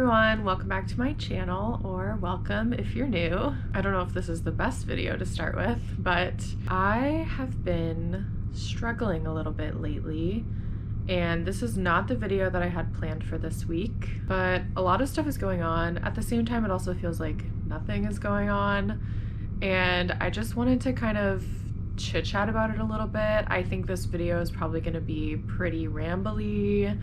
everyone, welcome back to my channel, or welcome if you're new. I don't know if this is the best video to start with, but I have been struggling a little bit lately, and this is not the video that I had planned for this week, but a lot of stuff is going on. At the same time, it also feels like nothing is going on, and I just wanted to kind of chit chat about it a little bit. I think this video is probably going to be pretty rambly,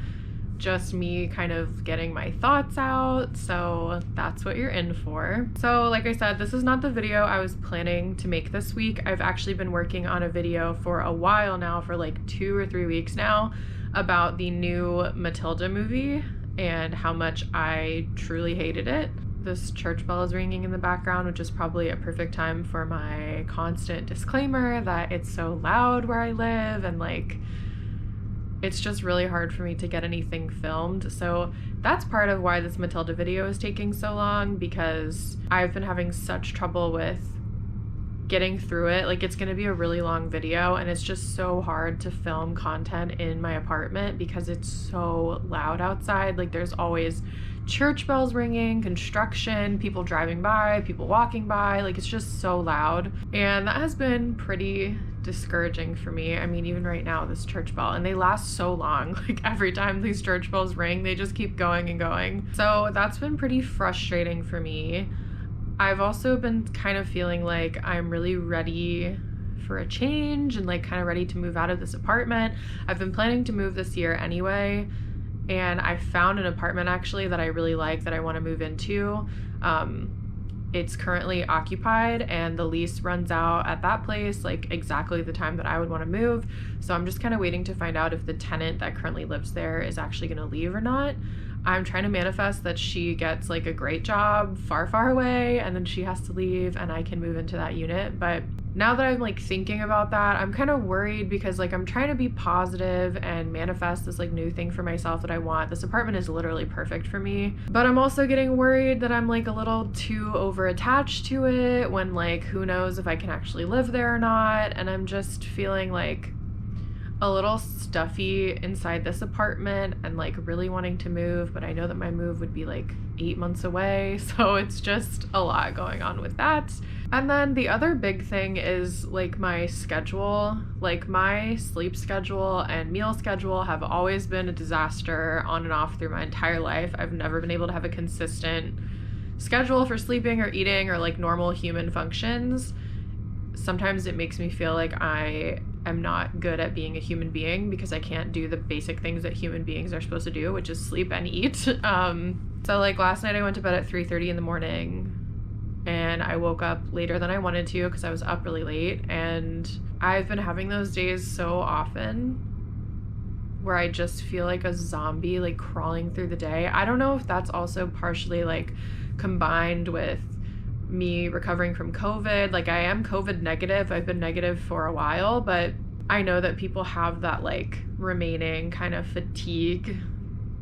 just me kind of getting my thoughts out, so that's what you're in for. So like I said, this is not the video I was planning to make this week. I've actually been working on a video for a while now, for like 2 or 3 weeks now, about the new Matilda movie and how much I truly hated it. This church bell is ringing in the background, which is probably a perfect time for my constant disclaimer that it's so loud where I live, and like it's just really hard for me to get anything filmed. So that's part of why this Matilda video is taking so long, because I've been having such trouble with getting through it. Like, it's gonna be a really long video, and it's just so hard to film content in my apartment because it's so loud outside. Like, there's always church bells ringing, construction, people driving by, people walking by. Like, it's just so loud, and that has been pretty discouraging for me. I mean, even right now, this church bell, and they last so long. Like, every time these church bells ring, they just keep going and going. So that's been pretty frustrating for me. I've also been kind of feeling like I'm really ready for a change and like kind of ready to move out of this apartment. I've been planning to move this year anyway, and I found an apartment actually that I really like, that I want to move into. It's currently occupied, and the lease runs out at that place like exactly the time that I would want to move. So I'm just kind of waiting to find out if the tenant that currently lives there is actually going to leave or not. I'm trying to manifest that she gets like a great job far, far away, and then she has to leave and I can move into that unit. But now that I'm like thinking about that, I'm kind of worried, because like I'm trying to be positive and manifest this like new thing for myself that I want. This apartment is literally perfect for me, but I'm also getting worried that I'm like a little too over attached to it, when like who knows if I can actually live there or not. And I'm just feeling like a little stuffy inside this apartment and like really wanting to move, but I know that my move would be like 8 months away, so it's just a lot going on with that. And then the other big thing is like my schedule. Like, my sleep schedule and meal schedule have always been a disaster on and off through my entire life. I've never been able to have a consistent schedule for sleeping or eating or like normal human functions. Sometimes it makes me feel like I am not good at being a human being, because I can't do the basic things that human beings are supposed to do, which is sleep and eat. So like last night I went to bed at 3:30 in the morning, and I woke up later than I wanted to because I was up really late. And I've been having those days so often where I just feel like a zombie, like crawling through the day. I don't know if that's also partially like combined with me recovering from COVID. Like, I am COVID negative. I've been negative for a while, but I know that people have that like remaining kind of fatigue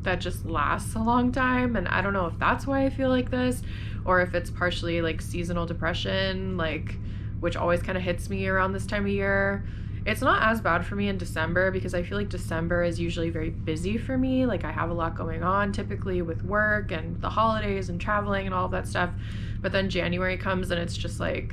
that just lasts a long time. And I don't know if that's why I feel like this, or if it's partially like seasonal depression, like, which always kind of hits me around this time of year. It's not as bad for me in December, because I feel like December is usually very busy for me. Like, I have a lot going on typically with work and the holidays and traveling and all of that stuff. But then January comes and it's just like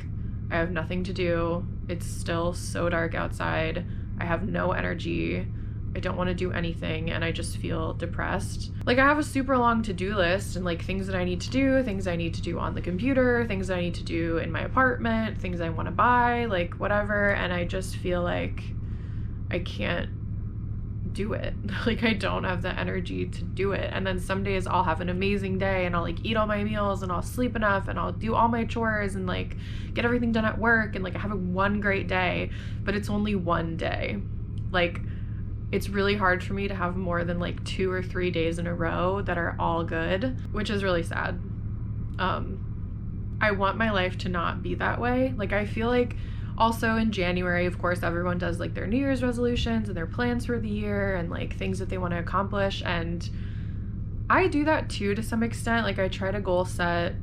I have nothing to do. It's still so dark outside. I have no energy. I don't want to do anything, and I just feel depressed. Like, I have a super long to-do list and like things that I need to do, things I need to do on the computer, things I need to do in my apartment, things I want to buy, like whatever, and I just feel like I can't do it. Like, I don't have the energy to do it. And then some days I'll have an amazing day and I'll like eat all my meals and I'll sleep enough and I'll do all my chores and like get everything done at work, and like I have one great day, but it's only one day. Like, it's really hard for me to have more than like 2 or 3 days in a row that are all good, which is really sad. I want my life to not be that way. Like, I feel like also in January, of course, everyone does like their New Year's resolutions and their plans for the year and like things that they want to accomplish. And I do that too to some extent. Like, I try to goal set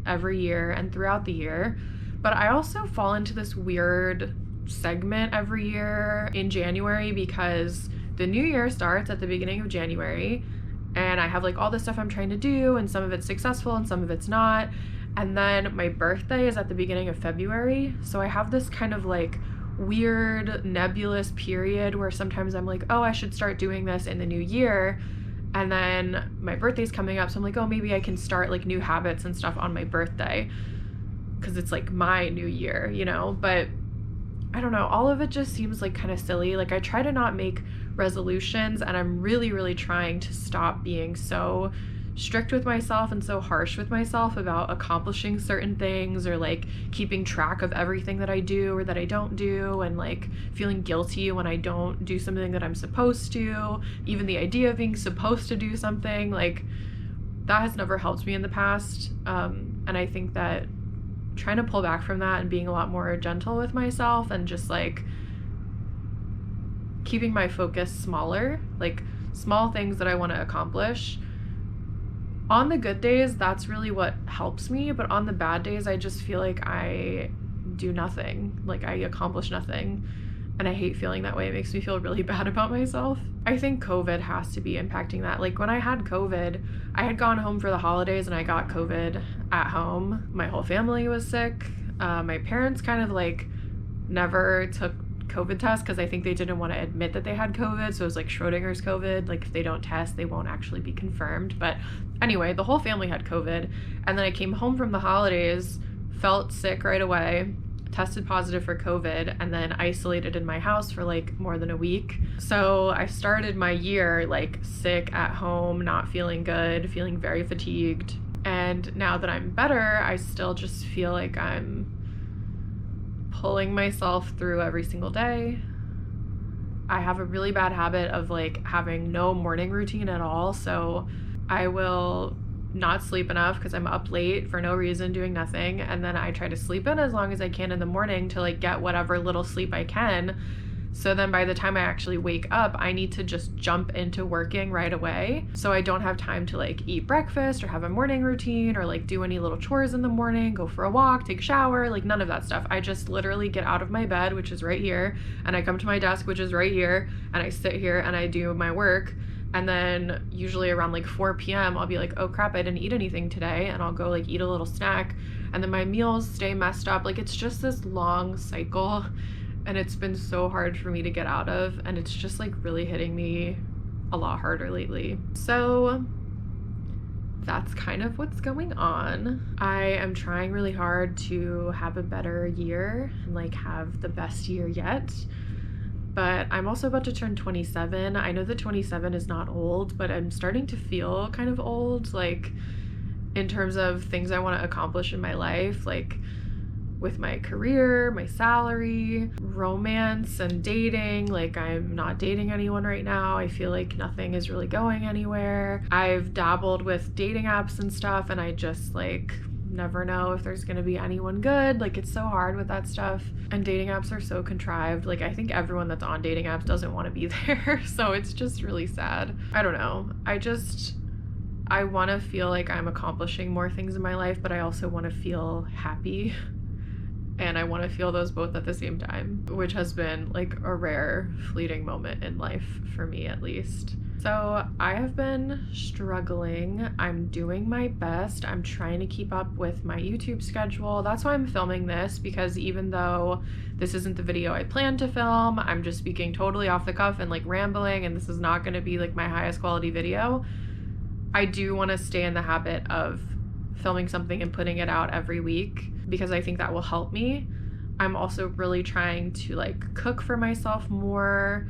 every year and throughout the year, but I also fall into this weird segment every year in January, because the new year starts at the beginning of January and I have like all this stuff I'm trying to do, and some of it's successful and some of it's not. And then my birthday is at the beginning of February, so I have this kind of like weird nebulous period where sometimes I'm like, oh, I should start doing this in the new year, and then my birthday's coming up, so I'm like, oh, maybe I can start like new habits and stuff on my birthday because it's like my new year, you know. But I don't know, all of it just seems like kind of silly. Like, I try to not make resolutions, and I'm really trying to stop being so strict with myself and so harsh with myself about accomplishing certain things, or like keeping track of everything that I do or that I don't do, and like feeling guilty when I don't do something that I'm supposed to. Even the idea of being supposed to do something, like, that has never helped me in the past. And I think that trying to pull back from that and being a lot more gentle with myself, and just like keeping my focus smaller, like small things that I want to accomplish. On the good days, that's really what helps me, but on the bad days, I just feel like I do nothing, like I accomplish nothing, and I hate feeling that way. It makes me feel really bad about myself. I think COVID has to be impacting that. Like, when I had COVID, I had gone home for the holidays and I got COVID at home. My whole family was sick. My parents kind of like never took COVID tests because I think they didn't want to admit that they had COVID. So it was like Schrodinger's COVID. Like, if they don't test, they won't actually be confirmed. But anyway, the whole family had COVID. And then I came home from the holidays, felt sick right away, tested positive for COVID, and then isolated in my house for like more than a week. So I started my year like sick at home, not feeling good, feeling very fatigued. And now that I'm better, I still just feel like I'm pulling myself through every single day. I have a really bad habit of like having no morning routine at all. So I will not sleep enough because I'm up late for no reason doing nothing, and then I try to sleep in as long as I can in the morning to like get whatever little sleep I can. So then by the time I actually wake up, I need to just jump into working right away. So I don't have time to like eat breakfast or have a morning routine or like do any little chores in the morning, go for a walk, take a shower, like none of that stuff. I just literally get out of my bed, which is right here, and I come to my desk, which is right here, and I sit here and I do my work. And then usually around like 4 p.m. I'll be like, oh crap, I didn't eat anything today, and I'll go like eat a little snack, and then my meals stay messed up. Like, it's just this long cycle, and it's been so hard for me to get out of, and it's just like really hitting me a lot harder lately. So that's kind of what's going on. I am trying really hard to have a better year and like have the best year yet. But I'm also about to turn 27. I know that 27 is not old, but I'm starting to feel kind of old, like in terms of things I want to accomplish in my life, like with my career, my salary, romance and dating. Like, I'm not dating anyone right now. I feel like nothing is really going anywhere. I've dabbled with dating apps and stuff, and I just like never know if there's gonna be anyone good. Like, it's so hard with that stuff, and dating apps are so contrived. Like, I think everyone that's on dating apps doesn't want to be there, so it's just really sad. I don't know, I want to feel like I'm accomplishing more things in my life, but I also want to feel happy, and I want to feel those both at the same time, which has been like a rare fleeting moment in life for me, at least. So I have been struggling. I'm doing my best. I'm trying to keep up with my YouTube schedule. That's why I'm filming this, because even though this isn't the video I planned to film, I'm just speaking totally off the cuff and like rambling, and this is not going to be like my highest quality video. I do want to stay in the habit of filming something and putting it out every week, because I think that will help me. I'm also really trying to like cook for myself more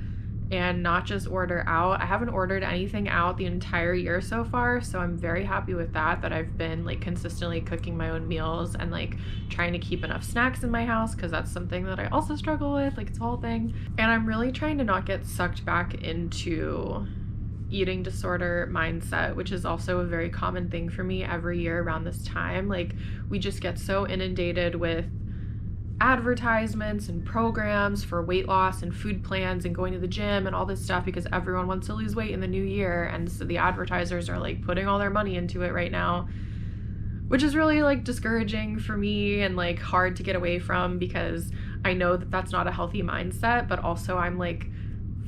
and not just order out. I haven't ordered anything out the entire year so far, so I'm very happy with that I've been like consistently cooking my own meals and like trying to keep enough snacks in my house, because that's something that I also struggle with, like it's a whole thing. And I'm really trying to not get sucked back into eating disorder mindset, which is also a very common thing for me every year around this time. Like, we just get so inundated with advertisements and programs for weight loss and food plans and going to the gym and all this stuff, because everyone wants to lose weight in the new year, and so the advertisers are like putting all their money into it right now, which is really like discouraging for me and like hard to get away from, because I know that that's not a healthy mindset, but also I'm like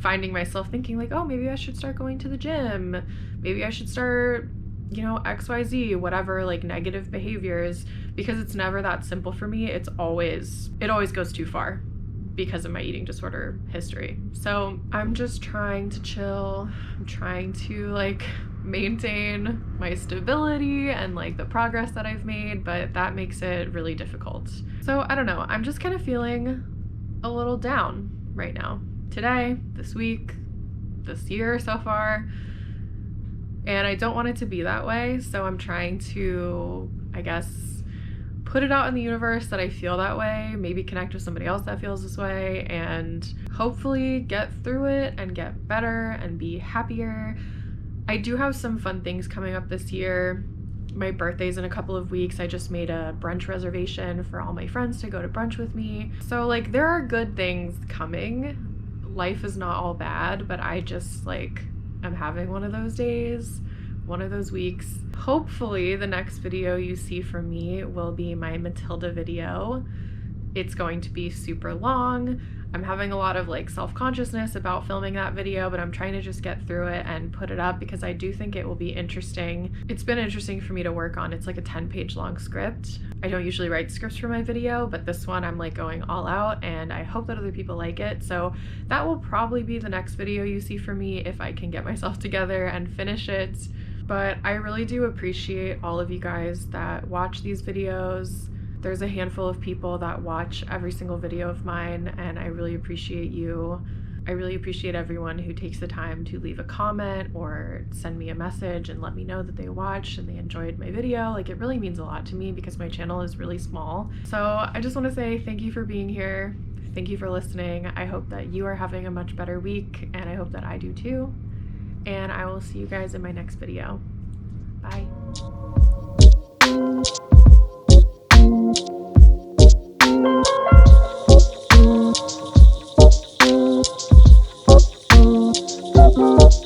finding myself thinking like, oh, maybe I should start going to the gym. Maybe I should start, XYZ, whatever, like negative behaviors, because it's never that simple for me. It always goes too far because of my eating disorder history. So I'm just trying to chill. I'm trying to like maintain my stability and like the progress that I've made, but that makes it really difficult. So I don't know, I'm just kind of feeling a little down right now. Today, this week, this year so far. And I don't want it to be that way. So I'm trying to, I guess, put it out in the universe that I feel that way, maybe connect with somebody else that feels this way, and hopefully get through it and get better and be happier. I do have some fun things coming up this year. My birthday's in a couple of weeks. I just made a brunch reservation for all my friends to go to brunch with me. So like there are good things coming. Life is not all bad, but I just like I'm having one of those days, one of those weeks. Hopefully the next video you see from me will be my Matilda video. It's going to be super long. I'm having a lot of like self-consciousness about filming that video, but I'm trying to just get through it and put it up because I do think it will be interesting. It's been interesting for me to work on. It's like a 10-page long script. I don't usually write scripts for my video, but this one I'm like going all out, and I hope that other people like it. So that will probably be the next video you see from me if I can get myself together and finish it. But I really do appreciate all of you guys that watch these videos. There's a handful of people that watch every single video of mine, and I really appreciate you. I really appreciate everyone who takes the time to leave a comment or send me a message and let me know that they watched and they enjoyed my video. Like, it really means a lot to me because my channel is really small. So I just want to say thank you for being here. Thank you for listening. I hope that you are having a much better week, and I hope that I do too. And I will see you guys in my next video. Bye. Thank you.